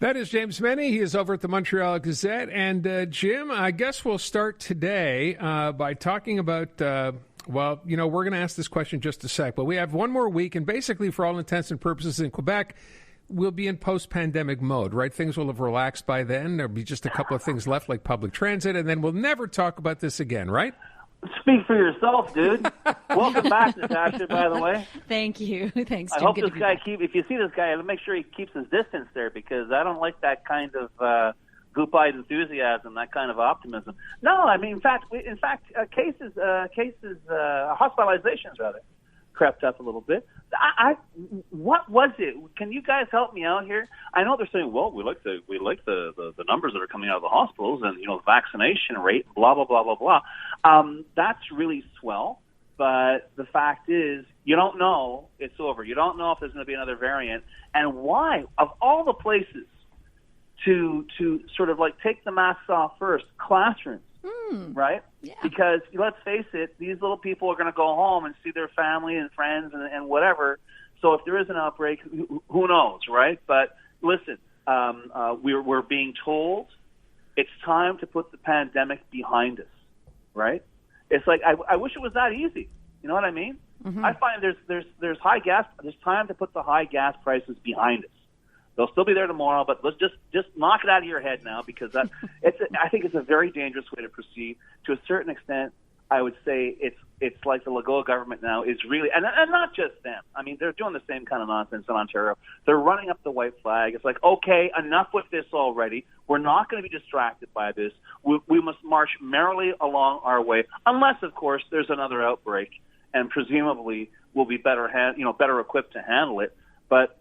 That is James MENNIE. He is over at the Montreal Gazette. And Jim, I guess we'll start today by talking about, we're going to ask this question in just a sec, but we have one more week, and basically for all intents and purposes in Quebec, we'll be in post-pandemic mode, right? Things will have relaxed by then. There'll be just a couple of things left like public transit, and then we'll never talk about this again, right? Speak for yourself, dude. Welcome back, Natasha, by the way. Thank you. Thanks, Jim. I hope this guy if you see this guy, make sure he keeps his distance there, because I don't like that kind of goop-eyed enthusiasm, that kind of optimism. No, I mean, in fact, hospitalizations rather, crept up a little bit. What was it? Can you guys help me out here? I know they're saying, well, we like the numbers that are coming out of the hospitals, and the vaccination rate, blah blah blah blah blah. That's really swell, but the fact is, you don't know it's over. You don't know if there's going to be another variant, and why, of all the places to sort of like take the masks off first, classrooms. Right? Yeah. Because let's face it, these little people are going to go home and see their family and friends and whatever. So if there is an outbreak, who knows, right? But listen, we're being told it's time to put the pandemic behind us, right? It's like I wish it was that easy. You know what I mean? Mm-hmm. I find there's high gas. There's time to put the high gas prices behind us. They'll still be there tomorrow, but let's just knock it out of your head now, because I think it's a very dangerous way to proceed. To a certain extent, I would say it's like the Legault government now is really, and not just them. I mean, they're doing the same kind of nonsense in Ontario. They're running up the white flag. It's like, okay, enough with this already. We're not going to be distracted by this. We must march merrily along our way, unless, of course, there's another outbreak, and presumably we'll be better equipped to handle it. But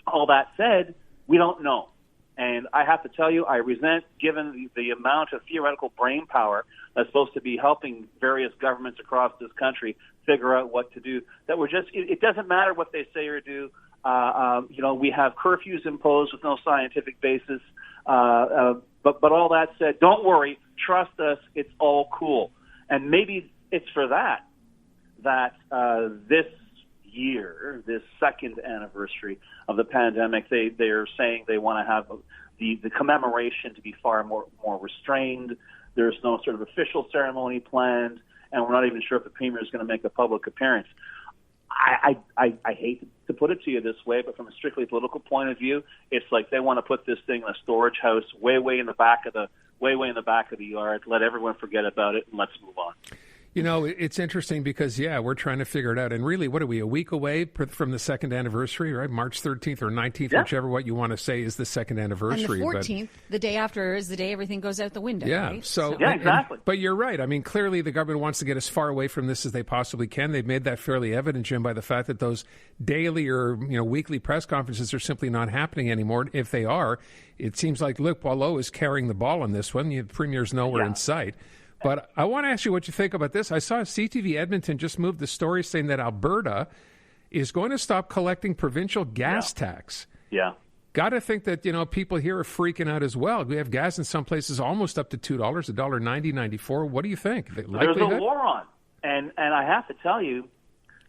all that said, we don't know. And I have to tell you, I resent, given the amount of theoretical brain power that's supposed to be helping various governments across this country figure out what to do, that it doesn't matter what they say or do. We have curfews imposed with no scientific basis. But all that said, don't worry, trust us, it's all cool. And maybe it's for that this year, this second anniversary of the pandemic, they're saying they want to have the commemoration to be far more restrained. There's no sort of official ceremony planned, and we're not even sure if the premier is going to make a public appearance. I hate to put it to you this way, but from a strictly political point of view, it's like they want to put this thing in a storage house way in the back of the yard. Let everyone forget about it, and let's move on. It's interesting because, we're trying to figure it out. And really, what are we, a week away from the second anniversary, right? March 13th or 19th, whichever what you want to say is the second anniversary. And the 14th, the day after, is the day everything goes out the window, right? Exactly. But you're right. I mean, clearly the government wants to get as far away from this as they possibly can. They've made that fairly evident, Jim, by the fact that those daily or weekly press conferences are simply not happening anymore. If they are, it seems like Luc Boileau is carrying the ball on this one. The premier's nowhere in sight. But I want to ask you what you think about this. I saw CTV Edmonton just moved the story saying that Alberta is going to stop collecting provincial gas tax. Yeah. Got to think that, people here are freaking out as well. We have gas in some places almost up to $2, $1.90, $1.94. What do you think? There's a war on. And I have to tell you,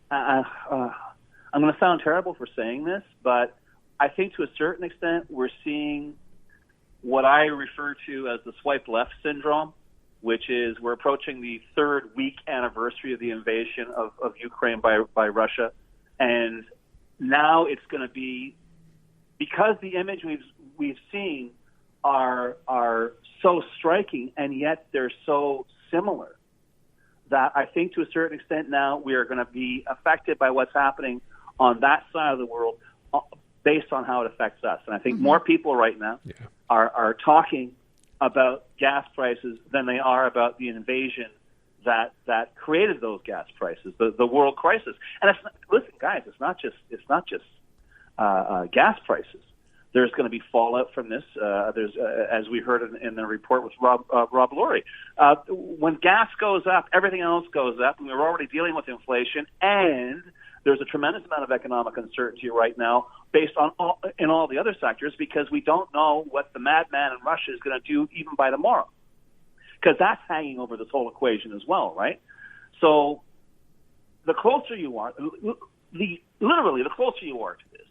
I'm going to sound terrible for saying this, but I think to a certain extent we're seeing what I refer to as the swipe left syndrome, which is we're approaching the third week anniversary of the invasion of Ukraine by Russia. And now it's going to be, because the image we've seen are so striking, and yet they're so similar, that I think to a certain extent now we are going to be affected by what's happening on that side of the world based on how it affects us. And I think more people right now are talking about gas prices than they are about the invasion that created those gas prices, the world crisis. And listen, guys, it's not just gas prices. There's going to be fallout from this. There's, as we heard in the report with Rob Laurie, when gas goes up, everything else goes up, and we're already dealing with inflation, and there's a tremendous amount of economic uncertainty right now based on in all the other sectors, because we don't know what the madman in Russia is going to do even by tomorrow, because that's hanging over this whole equation as well, right? So the closer you are, literally the closer you are to this,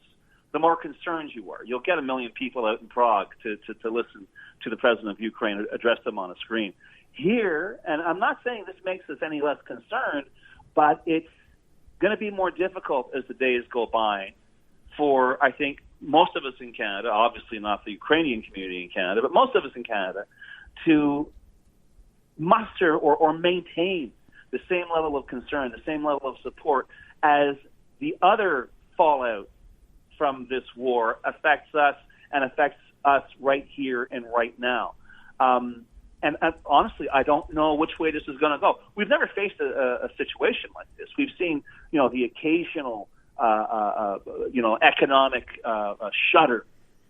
the more concerned you are. You'll get 1 million people out in Prague to listen to the president of Ukraine address them on a screen. Here, and I'm not saying this makes us any less concerned, but it's going to be more difficult as the days go by for, I think, most of us in Canada, obviously not the Ukrainian community in Canada, but most of us in Canada, to muster or maintain the same level of concern, the same level of support as the other fallout from this war affects us and affects us right here and right now. And honestly, I don't know which way this is going to go. We've never faced a situation like this. We've seen, the occasional, economic shudder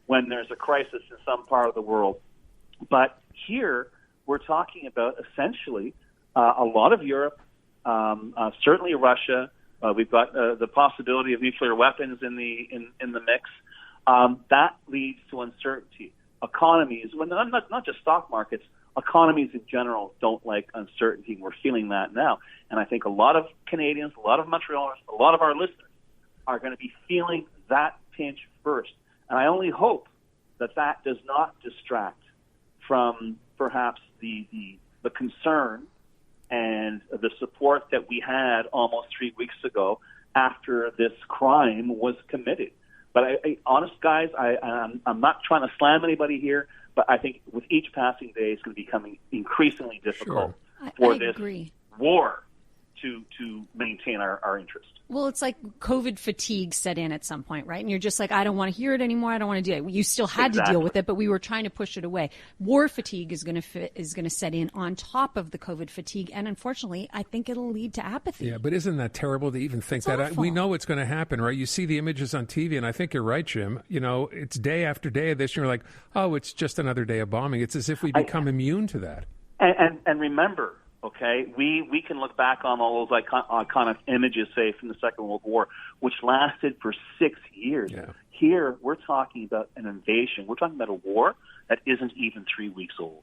when there's a crisis in some part of the world. But here, we're talking about essentially a lot of Europe, certainly Russia. We've got the possibility of nuclear weapons in the mix. That leads to uncertainty. Economies, not just stock markets, economies in general don't like uncertainty. We're feeling that now. And I think a lot of Canadians, a lot of Montrealers, a lot of our listeners are going to be feeling that pinch first. And I only hope that does not distract from perhaps the concern and the support that we had almost 3 weeks ago after this crime was committed. But honest guys, I'm not trying to slam anybody here, but I think with each passing day, it's going to be becoming increasingly difficult for this war to maintain our interest. Well, it's like COVID fatigue set in at some point, right? And you're just like, I don't want to hear it anymore. I don't want to do it. You still had to deal with it, but we were trying to push it away. War fatigue is going to set in on top of the COVID fatigue, and unfortunately, I think it'll lead to apathy. Yeah, but isn't that terrible to even think that? We know it's going to happen, right? You see the images on TV, and I think you're right, Jim. It's day after day of this, and you're like, oh, it's just another day of bombing. It's as if we become immune to that. And remember, okay, we can look back on all those iconic images, say, from the Second World War, which lasted for 6 years. Yeah. Here, we're talking about an invasion. We're talking about a war that isn't even 3 weeks old.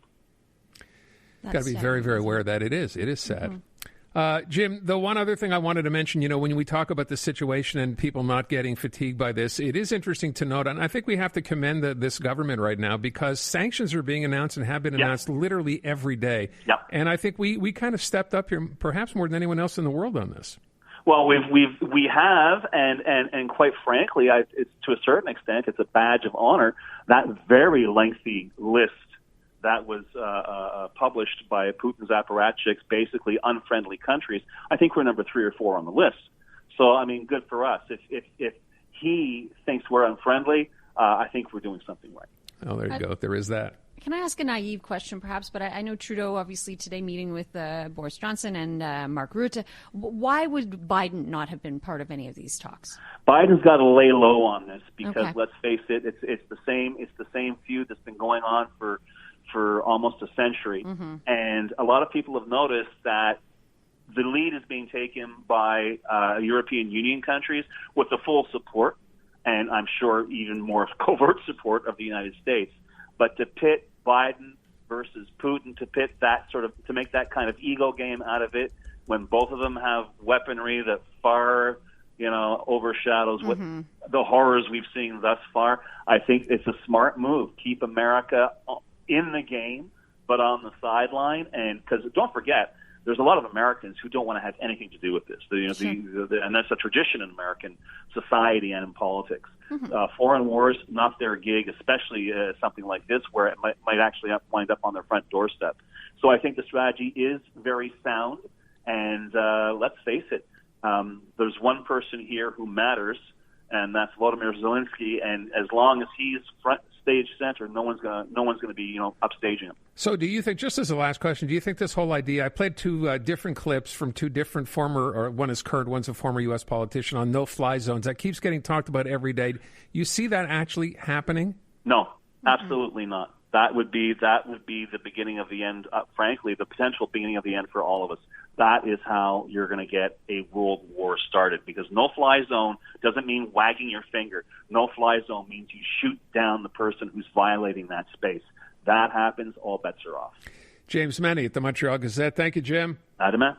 Got to be very, very aware of that. It is. It is sad. Mm-hmm. Jim, the one other thing I wanted to mention, when we talk about the situation and people not getting fatigued by this, it is interesting to note, and I think we have to commend this government right now because sanctions are being announced and have been announced literally every day. Yep. And I think we kind of stepped up here, perhaps more than anyone else in the world on this. Well, we have, and quite frankly, it's, to a certain extent, it's a badge of honor. That very lengthy list that was published by Putin's apparatchiks, basically unfriendly countries. I think we're number 3 or 4 on the list. So, I mean, good for us. If he thinks we're unfriendly, I think we're doing something right. Oh, there you go. There is that. Can I ask a naive question, perhaps? But I know Trudeau, obviously, today meeting with Boris Johnson and Mark Rutte. Why would Biden not have been part of any of these talks? Biden's got to lay low on this because, let's face it, it's the same feud that's been going on for almost a century. Mm-hmm. And a lot of people have noticed that the lead is being taken by European Union countries with the full support, and I'm sure even more covert support of the United States. But to pit Biden versus Putin, to make that kind of ego game out of it, when both of them have weaponry that far, overshadows what the horrors we've seen thus far, I think it's a smart move. Keep America in the game, but on the sideline. And because don't forget, there's a lot of Americans who don't want to have anything to do with this. And that's a tradition in American society and in politics. Mm-hmm. Foreign wars, not their gig, especially something like this where it might actually wind up on their front doorstep. So I think the strategy is very sound. And let's face it, there's one person here who matters, and that's Volodymyr Zelensky. And as long as he's front stage center, no one's gonna be upstaging him. So do you think, just as a last question, do you think this whole idea, I played 2 different clips from 2 different one is current, one's a former U.S. politician, on no-fly zones. That keeps getting talked about every day. You see that actually happening? No, absolutely not. That would be the beginning of the end, frankly, the potential beginning of the end for all of us. That is how you're going to get a world war started, because no-fly zone doesn't mean wagging your finger. No-fly zone means you shoot down the person who's violating that space. That happens, all bets are off. James MENNIE at the Montreal Gazette. Thank you, Jim. Adama.